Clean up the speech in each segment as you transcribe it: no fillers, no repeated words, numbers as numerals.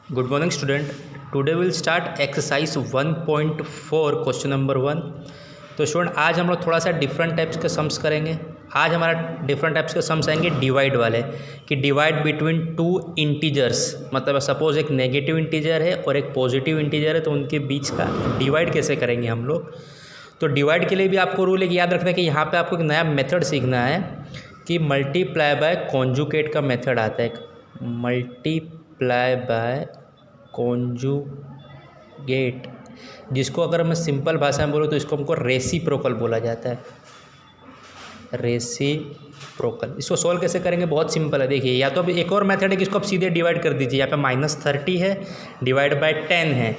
Good morning student. Today we'll start exercise 1.4 question number 1। तो student आज हम लोग थोड़ा सा डिफरेंट टाइप्स के सम्स करेंगे। आज हमारा डिफरेंट टाइप्स के सम्स आएंगे डिवाइड वाले, कि डिवाइड बिटवीन टू इंटीजर्स। मतलब सपोज एक नेगेटिव इंटीजर है और एक पॉजिटिव इंटीजर है, तो उनके बीच का डिवाइड कैसे करेंगे हम लोग। तो डिवाइड के लिए भी आपको रूल एक याद रखना है कि यहाँ पे आपको एक नया मेथड सीखना है कि मल्टीप्लाई बाय कॉन्जुगेट का मेथड आता है। मल्टीप्लाई बाय कॉन्जुगेट, जिसको अगर मैं सिंपल भाषा में बोलूँ तो इसको हमको रेसिप्रोकल बोला जाता है। रेसिप्रोकल, इसको सॉल्व कैसे करेंगे, बहुत सिंपल है। देखिए, या तो अब एक और मेथड है कि इसको आप सीधे डिवाइड कर दीजिए। यहाँ पे -30 है डिवाइड बाय 10 है,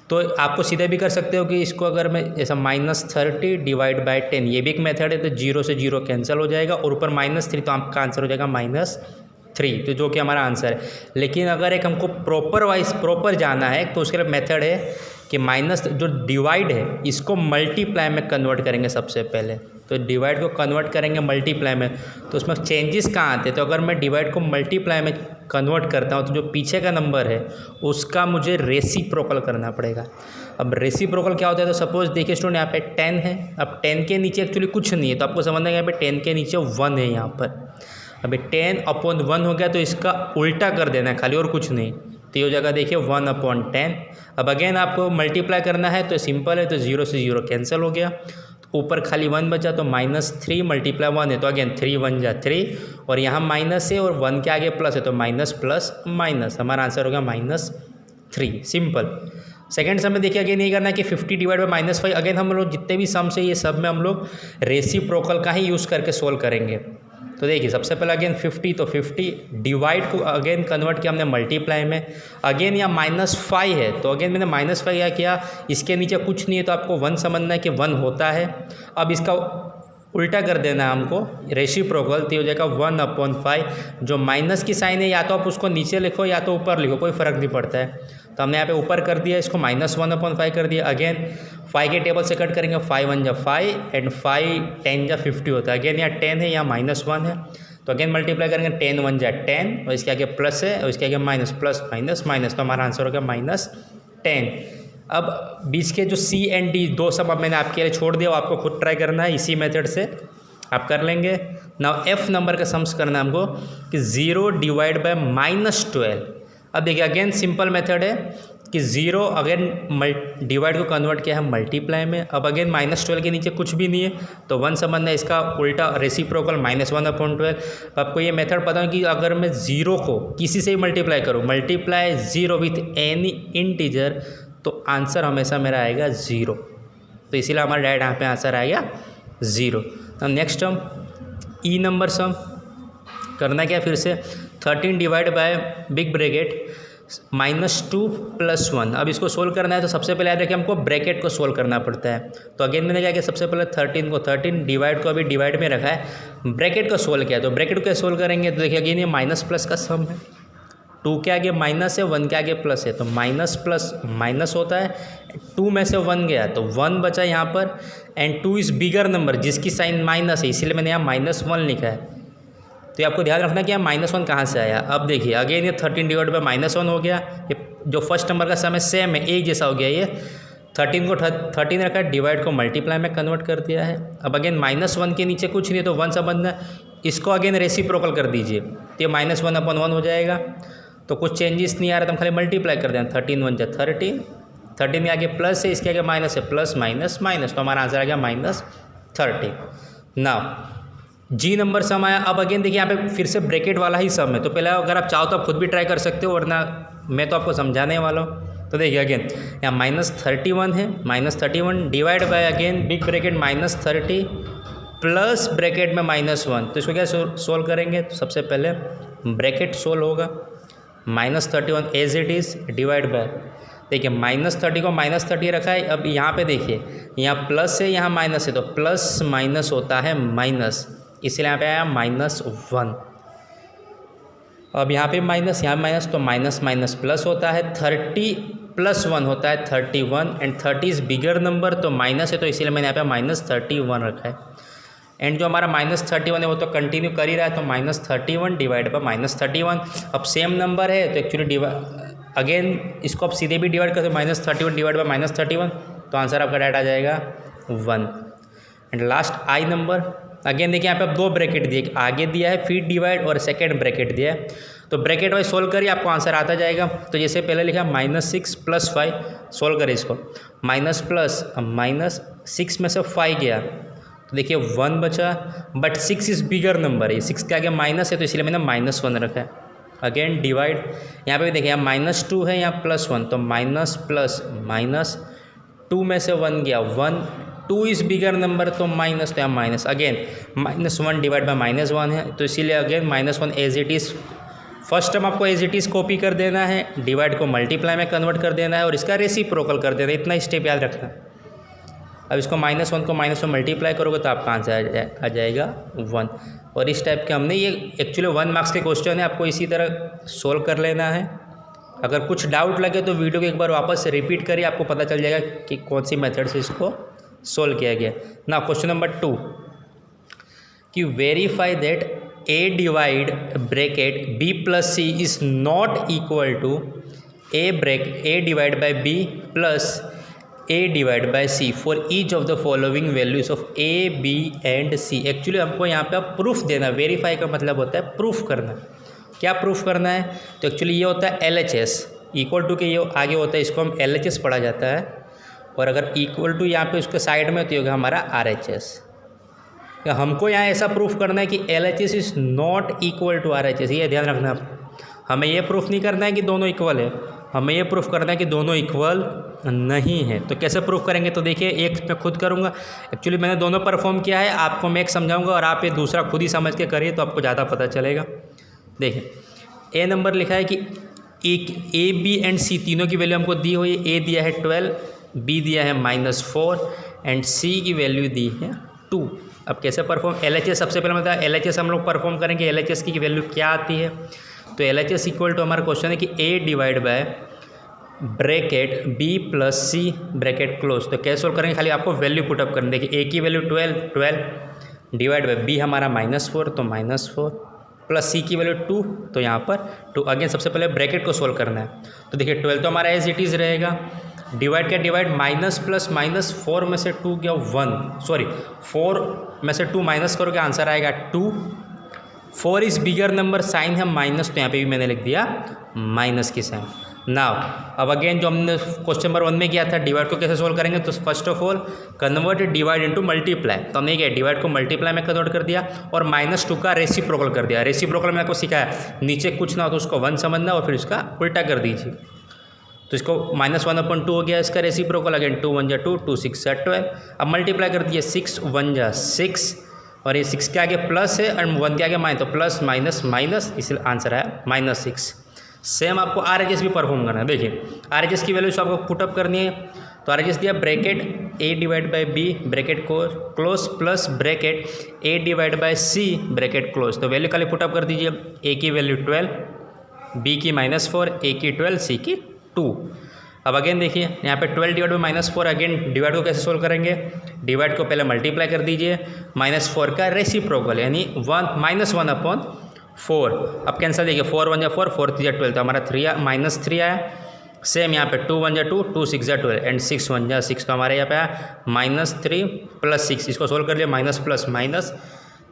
तो आपको सीधे भी कर सकते हो कि इसको अगर मैं ऐसा -30 डिवाइड बाय 10, ये भी एक मेथड है। तो 0 से 0 कैंसिल हो जाएगा और ऊपर -3, तो आपका आंसर हो जाएगा -3, तो जो कि हमारा आंसर है। लेकिन अगर एक हमको प्रॉपर जाना है तो उसके लिए मेथड है कि माइनस जो डिवाइड है इसको मल्टीप्लाई में कन्वर्ट करेंगे सबसे पहले। तो डिवाइड को कन्वर्ट करेंगे मल्टीप्लाई में, तो उसमें चेंजेस कहाँ आते हैं। तो अगर मैं डिवाइड को मल्टीप्लाई में कन्वर्ट करता हूँ तो जो पीछे का नंबर है उसका मुझे रेसिप्रोकल करना पड़ेगा। अब रेसिप्रोकल क्या होता है, तो सपोज देखिए स्टूडेंट, यहाँ पे 10 है। अब 10 के नीचे एक्चुअली कुछ नहीं है, तो आपको समझना है यहाँ पे 10 के नीचे 1 है यहाँ पर। अभी 10/1 हो गया, तो इसका उल्टा कर देना है खाली, और कुछ नहीं। तो ये जगह देखिए 1/10। अब अगेन आपको मल्टीप्लाई करना है तो सिंपल है, तो 0 से 0 कैंसिल हो गया, तो ऊपर खाली 1 बचा, तो -3 मल्टीप्लाई 1 है, तो अगेन 3 1 जा 3, और यहाँ माइनस है और 1 के आगे प्लस है, तो माइनस प्लस माइनस, हमारा आंसर होगा -3। सिंपल। सेकेंड सम में देखिए अगेन ये करना है कि 50 डिवाइड बाई -5। अगेन हम लोग जितने भी सम्स है ये सब में हम लोग रेसिप्रोकल का ही यूज़ करके सोल्व करेंगे। तो देखिए सबसे पहले अगेन 50, तो 50 डिवाइड को अगेन कन्वर्ट किया हमने मल्टीप्लाई में। अगेन यहाँ -5 है, तो अगेन मैंने -5 क्या किया, इसके नीचे कुछ नहीं है, तो आपको 1 समझना है कि 1 होता है। अब इसका उल्टा कर देना है हमको, रेसिप्रोकल, तो हो जाएगा 1/5। जो माइनस की साइन है या तो आप उसको नीचे लिखो या तो ऊपर लिखो, कोई फ़र्क नहीं पड़ता है। तो हमने यहाँ पे ऊपर कर दिया, इसको -1/5 कर दिया। अगेन 5 के टेबल से कट करेंगे, 5 1 जा 5 एंड 5 10 जा 50 होता है। अगेन यहाँ 10 है, यहाँ -1 है, तो अगेन मल्टीप्लाई करेंगे, 10 1 जा 10, और इसके आगे प्लस है और इसके आगे माइनस, प्लस माइनस माइनस, तो हमारा आंसर होगा -10। अब बीच के जो C एंड D दो सब अब मैंने आपके लिए छोड़ दिया, वो आपको खुद ट्राई करना है, इसी मेथड से आप कर लेंगे। नाउ F नंबर का सम्स करना है हमको कि 0 डिवाइड बाय -12। अब देखिए अगेन सिंपल मेथड है कि 0 अगेन डिवाइड को कन्वर्ट किया है मल्टीप्लाई में। अब अगेन -12 के नीचे कुछ भी नहीं है, तो 1 समझना है, इसका उल्टा रेसिप्रोकल -1/12। आपको ये मेथड पता है कि अगर मैं 0 को किसी से ही मल्टीप्लाई करूँ, मल्टीप्लाई 0 विथ एनी इंटीजर, तो आंसर हमेशा मेरा आएगा 0। तो इसीलिए हमारा डायरेक्ट यहाँ पे आंसर आएगा 0। अब नेक्स्ट हम ई नंबर सम करना क्या, फिर से 13 डिवाइड बाय बिग ब्रैकेट -2 + 1। अब इसको सोल्व करना है तो सबसे पहले याद रखिए हमको ब्रैकेट को सोल्व करना पड़ता है। तो अगेन मैंने क्या किया, सबसे पहले 13 डिवाइड को अभी डिवाइड में रखा है, ब्रैकेट को सोल्व किया। तो ब्रैकेट को कैसे सोल्व करेंगे, तो देखिए अगेन ये माइनस प्लस का सम है, 2 के आगे माइनस है, 1 के आगे प्लस है, तो माइनस प्लस माइनस होता है। 2 में से 1 गया तो 1 बचा यहाँ पर, एंड 2 इज़ बिगर नंबर जिसकी साइन माइनस है, इसीलिए मैंने यहाँ -1 लिखा है। तो आपको ध्यान रखना कि यहाँ -1 कहाँ से आया। अब देखिए अगेन ये 13 डिवाइड बाय -1 हो गया, ये जो फर्स्ट नंबर का सम है सेम है, एक जैसा हो गया। ये 13 को 13 रखा है, डिवाइड को मल्टीप्लाई में कन्वर्ट कर दिया है। अब अगेन -1 के नीचे कुछ नहीं, तो 1 समझना, इसको अगेन रेसिप्रोकल कर दीजिए, तो ये -1/1 हो जाएगा। तो कुछ चेंजेस नहीं आ रहा, तो हम खाली मल्टीप्लाई कर दें, 13 1 जा 13, 13 के आगे प्लस है, इसके आगे माइनस है, प्लस माइनस माइनस, तो हमारा आंसर आ गया -30। नाउ जी नंबर सम आया। अब अगेन देखिए यहाँ पे फिर से ब्रैकेट वाला ही सम है, तो पहले अगर आप चाहो तो आप खुद भी ट्राई कर सकते हो, वरना मैं तो आपको समझाने वाला हूँ। तो देखिए अगेन यहाँ -31 है, -31 divide by again big bracket -30 plus bracket में -1। तो इसको क्या सोल्व करेंगे, तो सबसे पहले ब्रैकेट सोल्व होगा, -31 as it is divide by, देखिए -30 को -30 रखा है। अब यहाँ पे देखिए यहाँ प्लस है, यहाँ माइनस है, तो प्लस माइनस होता है माइनस, इसलिए यहाँ पे आया -1। अब यहाँ पे माइनस, यहाँ माइनस, तो माइनस माइनस प्लस होता है। 30 + 1 होता है 31, एंड 30 इज़ बिगर नंबर, तो माइनस है, तो इसीलिए मैंने यहाँ पे -31 रखा है। एंड जो हमारा -31 है वो तो कंटिन्यू कर ही रहा है, तो -31 डिवाइड बाय -31। अब सेम नंबर है तो एक्चुअली अगेन इसको आप सीधे भी डिवाइड करते -31 डिवाइड बाई -31, तो आंसर आपका डायरेक्ट आ जाएगा 1। And last I number, again देखिए यहाँ पे आप दो ब्रैकेट दिए, आगे दिया है फीड डिवाइड और सेकेंड ब्रैकेट दिया है, तो ब्रैकेट वाइज सोल्व करिए आपको आंसर आता जाएगा। तो जैसे पहले लिखा -6 + 5, सोल्व करें इसको, माइनस प्लस -6 में से 5 गया तो देखिए 1 बचा, बट 6 इज़ बिगर नंबर है, 6 के आगे माइनस है तो इसलिए मैंने -1 रखा है। अगेन डिवाइड, यहाँ पे भी देखिए यहाँ -2 है, यहाँ +1, तो माइनस प्लस माइनस 2 में से 1 गया 1, 2 इज़ बिगर नंबर तो माइनस, तो यहाँ माइनस, अगेन -1 डिवाइड बाई -1 है, तो इसीलिए again -1 as it is. First term आपको एज इट इज़ कॉपी कर देना है, डिवाइड को मल्टीप्लाई में कन्वर्ट कर देना है और इसका रेसिप्रोकल कर देना है, इतना स्टेप याद रखना है। अब इसको -1 को -1 मल्टीप्लाई करोगे तो आपका आंसर आ जाएगा 1। और इस टाइप के हमने ये एक्चुअली 1 मार्क्स के क्वेश्चन है, आपको इसी तरह सोल्व कर लेना है। अगर कुछ डाउट लगे तो वीडियो को एक बार वापस से रिपीट करिए, आपको पता चल जाएगा कि कौन सी मेथड से इसको सोल्व किया गया। ना क्वेश्चन नंबर 2 कि verify that a divide bracket b + c is not equal to a divide by b plus a divide by c for each of the following values of a b and c। Actually हमको यहाँ पे आप proof देना, verify का मतलब होता है proof करना। क्या प्रूफ करना है, तो एक्चुअली ये होता है LHS, इक्वल टू के ये आगे होता है, इसको हम LHS पढ़ा जाता है, और अगर इक्वल टू यहाँ पे उसके साइड में तो होगा हमारा RHS। हमको यहाँ ऐसा प्रूफ करना है कि LHS is not equal to RHS, ये ध्यान रखना। हमें ये प्रूफ नहीं करना है कि दोनों इक्वल है, हमें ये प्रूफ करना है कि दोनों इक्वल नहीं है। तो कैसे प्रूफ करेंगे, तो देखिए एक मैं खुद करूँगा, एक्चुअली मैंने दोनों परफॉर्म किया है, आपको मैं एक समझाऊंगा और आप ये दूसरा खुद ही समझ के करिए तो आपको ज़्यादा पता चलेगा। देखिए ए नंबर लिखा है कि A B एंड C तीनों की वैल्यू हमको दी हुई है, A दिया है 12, B दिया है -4 एंड C की वैल्यू दी है 2। अब कैसे परफॉर्म, LHS सबसे पहले मतलब LHS हम लोग परफॉर्म करेंगे, LHS की वैल्यू क्या आती है, तो LHS इक्वल टू हमारा क्वेश्चन है कि A divide bye bracket B + C bracket close. तो कैसे सोल्व करेंगे, खाली आपको वैल्यू पुटअप करनी। देखिए A की वैल्यू 12 डिवाइड बाय B हमारा -4 तो -4 प्लस C की वैल्यू 2 तो यहाँ पर 2। अगेन सबसे पहले ब्रैकेट को सोल्व करना है, तो देखिए 12 तो हमारा एज इट इज़ रहेगा, डिवाइड क्या डिवाइड माइनस प्लस -4 में से 2 गया 1, सॉरी 4 में से 2 माइनस करोगे आंसर आएगा 2। 4 इज़ बिगर नंबर, साइन है माइनस, तो यहाँ पे भी मैंने लिख दिया माइनस की साइन। नाउ अब अगेन जो हमने क्वेश्चन नंबर 1 में किया था, डिवाइड को कैसे सोल्व करेंगे, तो first of all convert divide into multiply. तो हमने क्या डिवाइड को मल्टीप्लाई में कन्वर्ट कर दिया और -2 का रेसिप्रोकल कर दिया। रेसिप्रोकल मैंने आपको सिखाया, नीचे कुछ ना हो तो उसको 1 समझना और फिर उसका उल्टा कर दीजिए। तो इसको -1/2 हो गया इसका रेसिप्रोकल, अगेन 2 × 1 = 2, 2 × 6 = 12। अब मल्टीप्लाई कर दिए 6 × 1 = 6 और ये 6 के आगे प्लस है और 1 के आगे माइनस, तो प्लस माइनस माइनस, इसलिए आंसर आया -6। सेम आपको RHS भी परफॉर्म करना है। देखिए RHS की वैल्यू आपको पुटअप करनी है, तो RHS दिया bracket A divide by B bracket को close plus bracket A divide by C bracket close. तो वैल्यू खाली पुटअप कर दीजिए, A की वैल्यू 12, B की -4, A की 12, C की 2। अब अगेन देखिए यहाँ पे 12 डिवाइड बाई -4, अगेन डिवाइड को कैसे सोल्व करेंगे, डिवाइड को पहले मल्टीप्लाई कर दीजिए, -4 का रेसिप्रोकल यानी -1/4। अब कैंसिल देखिए 4 × 1 = 4, 4 × 3 = 12, तो हमारा -3 आया। सेम यहाँ पे 2 × 1 = 2, 2 × 6 = 12 एंड 6 × 1 = 6, तो हमारे यहाँ पे आया -3 + 6। इसको सोल्व कर लिया, माइनस प्लस माइनस,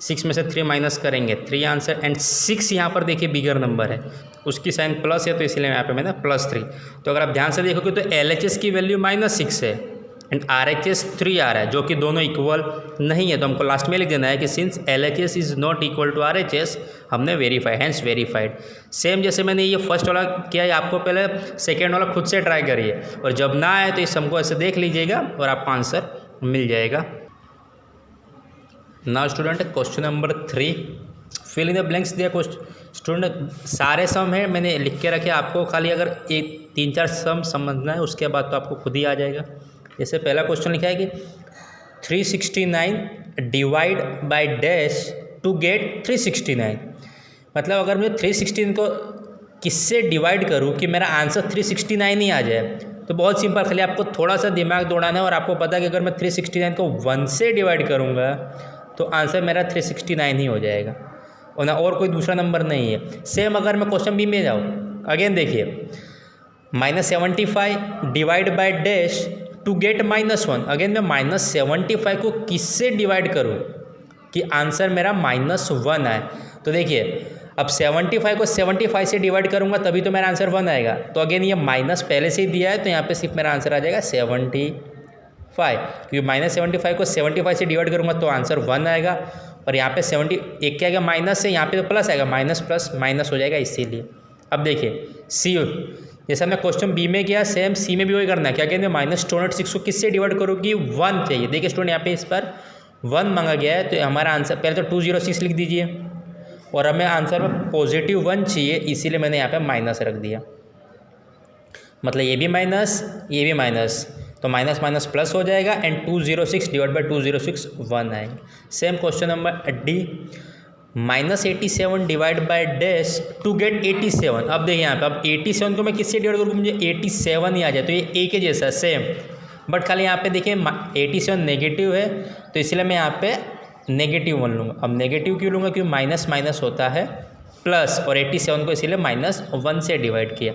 6 में से 3 माइनस करेंगे 3 आंसर, एंड 6 यहाँ पर देखिए बिगर नंबर है, उसकी साइन प्लस है तो इसलिए यहाँ पे मैंने +3। तो अगर आप ध्यान से देखोगे तो LHS की वैल्यू -6 है एंड RHS 3 आ रहा है, जो कि दोनों इक्वल नहीं है। तो हमको लास्ट में लिख देना है कि since LHS is not equal to RHS, हमने वेरीफाई, हैंस वेरीफाइड। सेम जैसे मैंने ये फर्स्ट वाला किया है, आपको पहले सेकेंड वाला खुद से ट्राई करिए और जब ना आए तो इस हमको ऐसे देख लीजिएगा और आपको आंसर मिल जाएगा। Now student question number 3, fill in the blanks दिया। स्टूडेंट सारे सम है मैंने लिख के रखे, आपको खाली अगर एक 3-4 सम समझना है उसके बाद तो आपको खुद ही आ जाएगा। जैसे पहला क्वेश्चन लिखा है कि 369 divide by dash to get 369। मतलब अगर मैं 369 को किससे डिवाइड करूं कि मेरा आंसर 369 ही आ जाए, तो बहुत सिंपल, खाली आपको थोड़ा सा दिमाग दौड़ाना है और आपको पता है कि अगर मैं 369 को 1 से डिवाइड करूंगा तो आंसर मेरा 369 ही हो जाएगा और ना और कोई दूसरा नंबर नहीं है। सेम अगर मैं क्वेश्चन बी में जाऊँ, अगेन देखिए -75 divide by dash to get -1। Again मैं -75 को किससे डिवाइड करूँ कि आंसर मेरा -1 आए। तो देखिए अब 75 को 75 से डिवाइड करूँगा तभी तो मेरा आंसर 1 आएगा। तो अगेन ये माइनस पहले से ही दिया है तो यहाँ पे सिर्फ मेरा आंसर आ जाएगा 75, क्योंकि -75 को 75 से डिवाइड करूँगा तो आंसर 1 आएगा। और यहाँ पे 70 एक क्या आएगा माइनस से, यहाँ पे तो प्लस आएगा, माइनस प्लस माइनस हो जाएगा इसीलिए। अब देखिए सी, जैसा हमने क्वेश्चन बी में किया सेम सी में भी वही करना है। क्या कहते हैं -206 को किससे डिवाइड करो कि 1 चाहिए। देखिए स्टूडेंट यहाँ पे इस पर 1 मांगा गया है तो हमारा आंसर पहले तो 206 लिख दीजिए और हमें आंसर में +1 चाहिए, इसीलिए मैंने यहाँ पे माइनस रख दिया। मतलब ये भी माइनस ये भी माइनस, तो माइनस माइनस प्लस हो जाएगा एंड 206 डिवाइड बाई 206 1 आएगा। Same question number d, -87 divide by dash to get 87। अब देखिए यहाँ पे अब 87 को मैं किससे डिवाइड करूँ मुझे 87 ही आ जाए, तो ये ए के जैसा सेम, बट खाली यहाँ पे देखिए 87 नेगेटिव है तो इसलिए मैं यहाँ पे -1 लूँगा। अब नेगेटिव क्यों लूँगा क्योंकि माइनस माइनस होता है प्लस, और 87 को इसीलिए -1 से डिवाइड किया।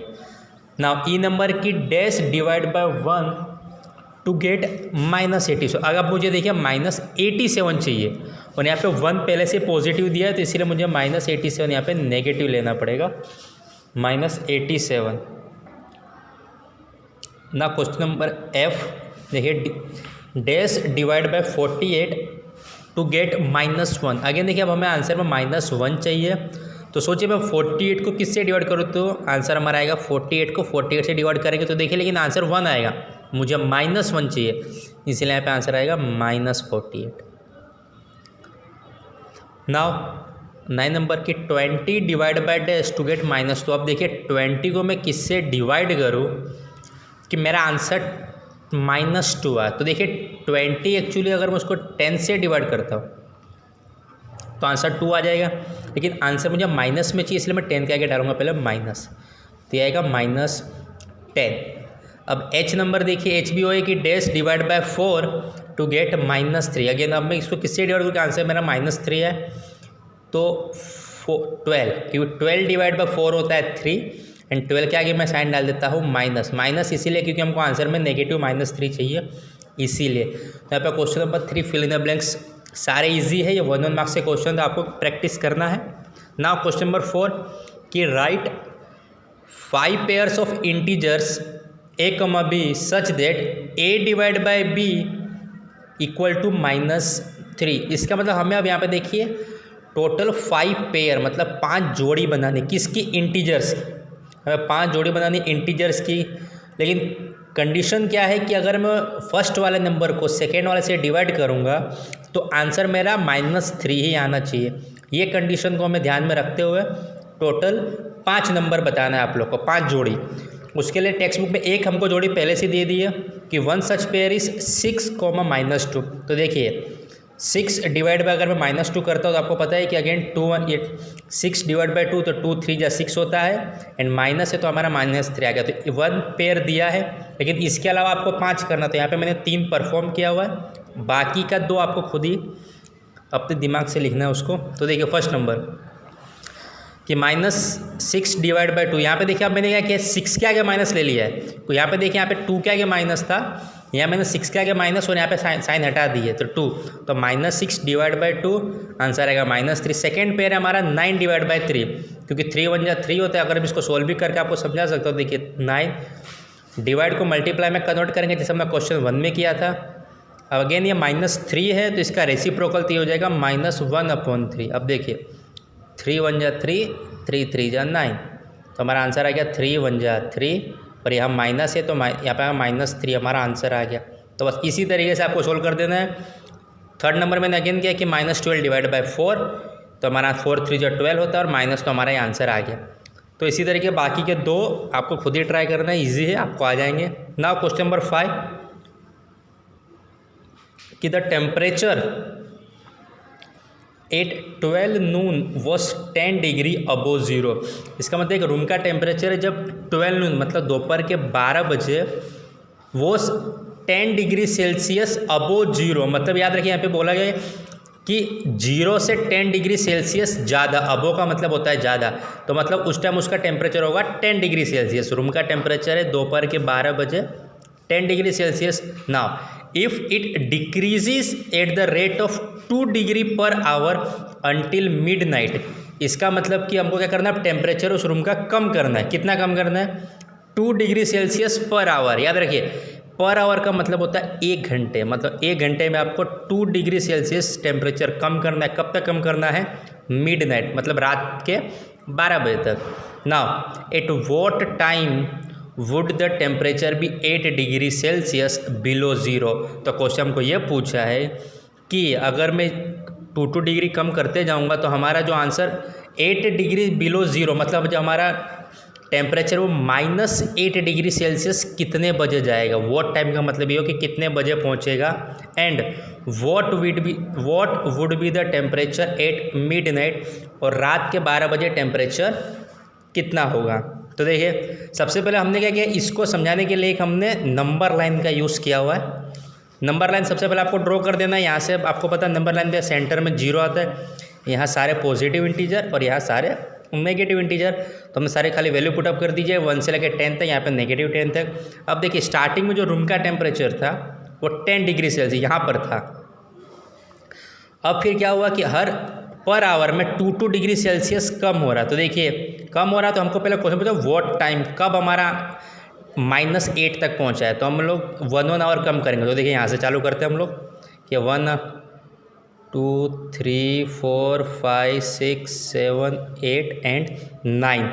नाउ ई नंबर की dash divide by 1 to get -87। अगर मुझे देखिए -87 चाहिए और यहाँ पे 1 पहले से पॉजिटिव दिया है तो इसीलिए मुझे -87 यहाँ पे नेगेटिव लेना पड़ेगा, -87। ना क्वेश्चन नंबर एफ, देखिए dash divide by 48 to get -1। Again देखिए अब हमें आंसर में -1 चाहिए, तो सोचिए मैं 48 को किससे डिवाइड करूँ तो आंसर हमारा आएगा 48 को 48 से डिवाइड करेंगे तो देखिए लेकिन आंसर 1 आएगा, मुझे -1 चाहिए इसलिए यहाँ पे आंसर आएगा -48। नाउ 9 नंबर की 20 divide by dash to get -2। अब देखिए 20 को मैं किससे डिवाइड करूँ कि मेरा आंसर -2 आए। तो देखिए 20 एक्चुअली अगर मैं उसको 10 से डिवाइड करता हूँ तो आंसर 2 आ जाएगा, लेकिन आंसर मुझे माइनस में चाहिए इसलिए मैं 10 के आगे डालूंगा पहले माइनस, तो ये आएगा -10। अब एच नंबर देखिए एच भी हो है कि dash divide by 4 to get -3। Again अब मैं इसको किससे डिवाइड करूँ, आंसर मेरा -3 है तो 12, क्योंकि 12 डिवाइड बाय 4 होता है 3 एंड 12 के आगे मैं साइन डाल देता हूँ माइनस इसीलिए क्योंकि हमको आंसर में नेगेटिव -3 चाहिए इसीलिए। यहाँ पर question number 3 fill in the blanks सारे इजी है, ये 1 मार्क्स के क्वेश्चन तो आपको प्रैक्टिस करना है। नाउ क्वेश्चन नंबर 4 कि write 5 pairs of integers a, b such that a divide by b equal to -3। इसका मतलब हमें अब यहाँ पे देखिए टोटल 5 पेयर मतलब 5 जोड़ी बनानी किसकी, इंटीजर्स की। हमें 5 जोड़ी बनानी इंटीजर्स की, लेकिन कंडीशन क्या है कि अगर मैं फर्स्ट वाले नंबर को सेकेंड वाले से डिवाइड करूँगा तो आंसर मेरा -3 ही आना चाहिए। ये कंडीशन को हमें ध्यान में रखते हुए टोटल 5 नंबर बताना है आप लोग को, 5 जोड़ी। उसके लिए टेक्स्ट बुक में एक हमको जोड़ी पहले से दे दी है कि 1 सच पेयर इज 6, -2। तो देखिए 6 डिवाइड बाय अगर मैं -2 करता हूँ तो आपको पता है कि अगेन 6 डिवाइड बाय 2 तो 2 3 जा 6 होता है एंड माइनस है तो हमारा -3 आ गया। तो 1 पेयर दिया है, लेकिन इसके अलावा आपको 5 करना, तो यहाँ पे मैंने 3 परफॉर्म किया हुआ है, बाकी का 2 आपको खुद ही अपने दिमाग से लिखना है उसको। तो देखिए फर्स्ट नंबर कि -6 डिवाइड बाय 2, यहाँ पे देखिए अब मैंने क्या किया 6 के आगे माइनस ले लिया है, तो यहाँ पे देखिए यहाँ पे 2 के आगे माइनस था, यहाँ मैंने 6 के आगे माइनस और यहाँ पे साइन हटा दी है तो 2, तो -6 डिवाइड बाय 2 आंसर आएगा -3। सेकेंड पेयर है हमारा 9 डिवाइड बाय 3, क्योंकि 3 1 जा 3 होता है। अगर मैं इसको सोल्व भी करके आपको समझा सकता हूँ, देखिए 9 डिवाइड को मल्टीप्लाई में कन्वर्ट करेंगे जैसे हमने क्वेश्चन 1 में किया था। अब अगेन ये -3 है तो इसका रेसिप्रोकल तो ये हो जाएगा -1/3। अब देखिए 3 1 जा 3, 3 3 जा 9, तो हमारा आंसर आ गया 3 1 जा 3 और यहाँ माइनस है तो यहाँ पे -3 हमारा आंसर आ गया। तो बस इसी तरीके से आपको सोल्व कर देना है। थर्ड नंबर मैंने अगेन किया कि -12 डिवाइड बाय 4, तो हमारा 4 3 जा 12 होता है और माइनस तो हमारा ये आंसर आ गया। तो इसी तरीके बाकी के 2 आपको खुद ही ट्राई करना है, ईजी है, आपको आ जाएंगे। नाउ क्वेश्चन नंबर 5 कि the temperature at 12 noon was 10 degree above 0। इसका मतलब एक रूम का टेम्परेचर है जब 12 नून मतलब दोपहर के 12 बजे वो 10 डिग्री सेल्सियस अबो 0, मतलब याद रखिए यहाँ पे बोला गया कि 0 से 10 डिग्री सेल्सियस ज़्यादा, अबो का मतलब होता है ज़्यादा, तो मतलब उस टाइम उसका टेम्परेचर होगा 10 डिग्री सेल्सियस। रूम का टेम्परेचर है दोपहर के 12 बजे 10 degree Celsius. Now if it decreases at the rate of 2 degree per hour until mid night, इसका मतलब कि हमको क्या करना है, टेम्परेचर उस रूम का कम करना है। कितना कम करना है? 2 डिग्री सेल्सियस पर आवर। याद रखिए, पर आवर का मतलब होता है 1 घंटे, मतलब 1 घंटे में आपको 2 डिग्री सेल्सियस टेम्परेचर कम करना है। कब तक कम करना है? मिड नाइट, मतलब रात के 12 बजे तक। Now at what time would the temperature be 8 degree Celsius below zero. तो क्वेश्चन हमको ये पूछा है कि अगर मैं 2 डिग्री कम करते जाऊंगा तो हमारा जो आंसर 8 डिग्री बिलो ज़ीरो, मतलब जो हमारा टेम्परेचर वो -8 डिग्री सेल्सियस कितने बजे जाएगा। वॉट टाइम का मतलब ये हो कि कितने बजे पहुंचेगा। And what would be the temperature at mid night, और रात के 12 बजे टेम्परेचर कितना होगा। तो देखिए, सबसे पहले हमने क्या किया, इसको समझाने के लिए एक हमने नंबर लाइन का यूज़ किया हुआ है। नंबर लाइन सबसे पहले आपको ड्रॉ कर देना है। यहाँ से आपको पता है नंबर लाइन पे सेंटर में 0 आता है, यहाँ सारे पॉजिटिव इंटीजर और यहाँ सारे नेगेटिव इंटीजर। तो हमने सारे खाली वैल्यू पुटअप कर दीजिए 1 से लेकर 10 तक, यहाँ पे -10 तक। अब देखिए, स्टार्टिंग में जो रूम का टेम्परेचर था वो 10 डिग्री सेल्सियस यहाँ पर था। अब फिर क्या हुआ कि हर पर आवर में 2 डिग्री सेल्सियस कम हो रहा है। तो देखिए, कम हो रहा है तो हमको पहले क्वेश्चन पूछा व्हाट टाइम, कब हमारा -8 तक पहुंचा है। तो हम लोग 1 आवर कम करेंगे। तो देखिए, यहाँ से चालू करते हैं हम लोग कि 1 2 3 4 5 6 7 8 एंड 9।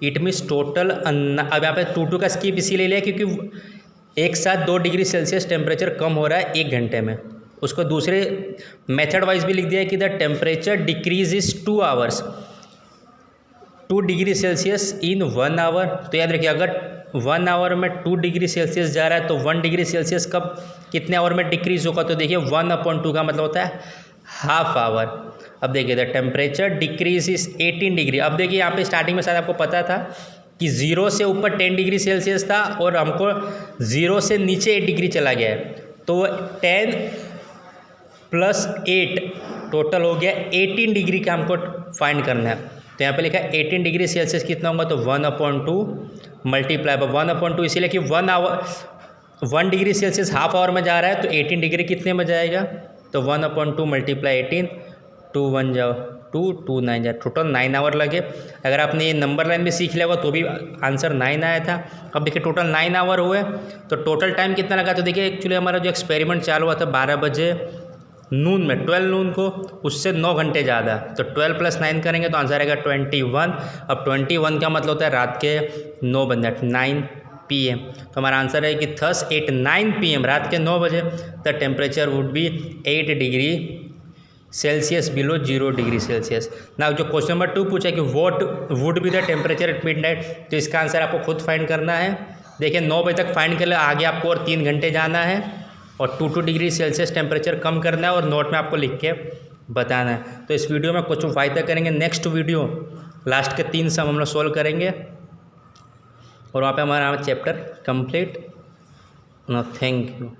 इट मीन्स टोटल, अब यहाँ पे 2 का स्किप इसीलिए लिया क्योंकि एक साथ 2 डिग्री सेल्सियस टेम्परेचर कम हो रहा है 1 घंटे में। उसको दूसरे मेथड वाइज भी लिख दिया है कि the temperature decrease is 2 hours, 2 degree Celsius in 1 hour. तो याद रखिए, अगर 1 आवर में 2 डिग्री सेल्सियस जा रहा है तो 1 डिग्री सेल्सियस कब कितने आवर में डिक्रीज होगा। तो देखिए, 1/2 का मतलब होता है हाफ आवर। अब देखिए, the temperature decrease is 18 degree. अब देखिए, यहाँ पे स्टार्टिंग में शायद आपको पता था कि 0 से ऊपर 10 डिग्री सेल्सियस था और हमको 0 से नीचे 8 डिग्री चला गया है। तो 10 + 8 टोटल हो गया 18 डिग्री का हमको फाइंड करना है। तो यहाँ पे लिखा है 18 डिग्री सेल्सियस कितना होगा, तो 1/2 मल्टीप्लाई बाय 1/2, इसीलिए कि 1 डिग्री सेल्सियस हाफ आवर में जा रहा है तो 18 डिग्री कितने में जाएगा, तो 1/2 मल्टीप्लाई 18, 2 1 जाओ 2 2 9 जाए, टोटल 9 आवर लगे। अगर आपने ये नंबर लाइन में सीख लिया होगा तो भी आंसर 9 आया था। अब देखिए, टोटल 9 आवर हुए तो टोटल टाइम कितना लगा। तो देखिए, एक्चुअली हमारा जो एक्सपेरिमेंट चालू हुआ था 12 बजे नून में, 12 नून को, उससे 9 घंटे ज़्यादा। तो 12 + 9 करेंगे तो आंसर आएगा 21। अब 21 का मतलब होता है रात के 9 बजे, 9 PM। तो हमारा आंसर है कि थस एट 9 PM, रात के 9 बजे, the temperature would be 8 degree Celsius below 0 degree Celsius. ना जो क्वेश्चन नंबर 2 पूछा कि what would be the temperature eight midnight, तो इसका आंसर आपको खुद फाइंड करना है। देखिए, 9 बजे तक फाइंड कर ले, आगे आपको और 3 घंटे जाना है और 2 डिग्री सेल्सियस टेम्परेचर कम करना है और नोट में आपको लिख के बताना है। तो इस वीडियो में कुछ फ़ायदा करेंगे। नेक्स्ट वीडियो लास्ट के 3 सम हम लोग सोल्व करेंगे और वहाँ पे हमारा चैप्टर कंप्लीट। Thank you.